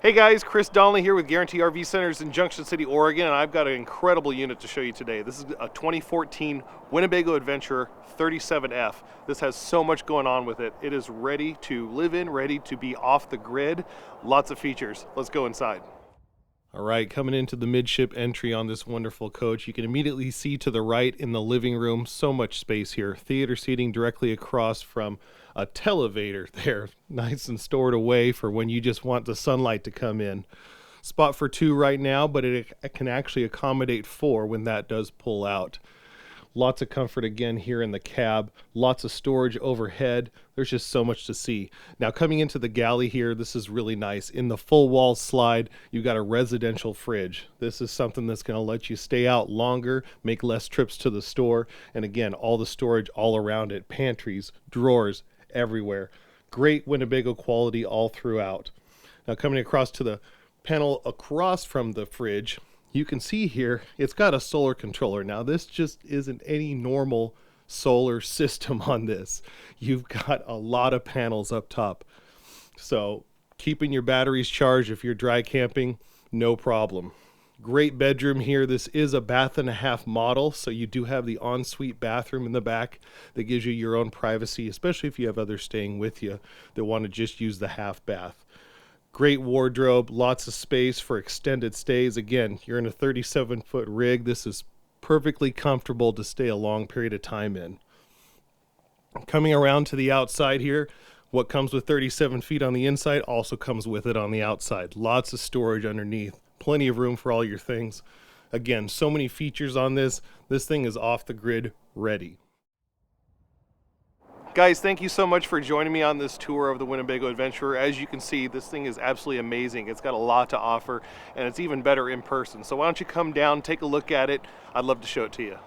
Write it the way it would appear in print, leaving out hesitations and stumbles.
Hey guys, Chris.Donley here with Guarantee RV Centers in Junction City, Oregon, and I've got an incredible unit to show you today. This is a 2014 Winnebago Adventurer 37F. This has so much going on with it. It is ready to live in, ready to be off the grid. Lots of features. Let's go inside. All right, coming into the midship entry on this wonderful coach, you can immediately see to the right in the living room, so much space here. Theater seating directly across from a televator there, nice and stored away for when you just want the sunlight to come in. Spot for two right now, but it can actually accommodate four when that does pull out. Lots of comfort again here in the cab, lots of storage overhead. There's just so much to see. Now coming into the galley here, this is really nice. In the full wall slide, you've got a residential fridge. This is something that's going to let you stay out longer, make less trips to the store, and again, all the storage all around it, pantries, drawers, everywhere. Great Winnebago quality all throughout. Now coming across to the panel across from the fridge, you can see here it's got a solar controller. Now this just isn't any normal solar system on this. You've got a lot of panels up top. So keeping your batteries charged if you're dry camping, no problem. Great bedroom here. This is a bath and a half model, so you do have the ensuite bathroom in the back that gives you your own privacy, especially if you have others staying with you that want to just use the half bath. Great wardrobe, lots of space for extended stays. Again, you're in a 37-foot rig. This is perfectly comfortable to stay a long period of time in. Coming around to the outside here, what comes with 37 feet on the inside also comes with it on the outside. Lots of storage underneath, plenty of room for all your things. Again, so many features on this. This thing is off the grid ready. Guys, thank you so much for joining me on this tour of the Winnebago Adventurer. As you can see, this thing is absolutely amazing. It's got a lot to offer, and it's even better in person. So why don't you come down, take a look at it. I'd love to show it to you.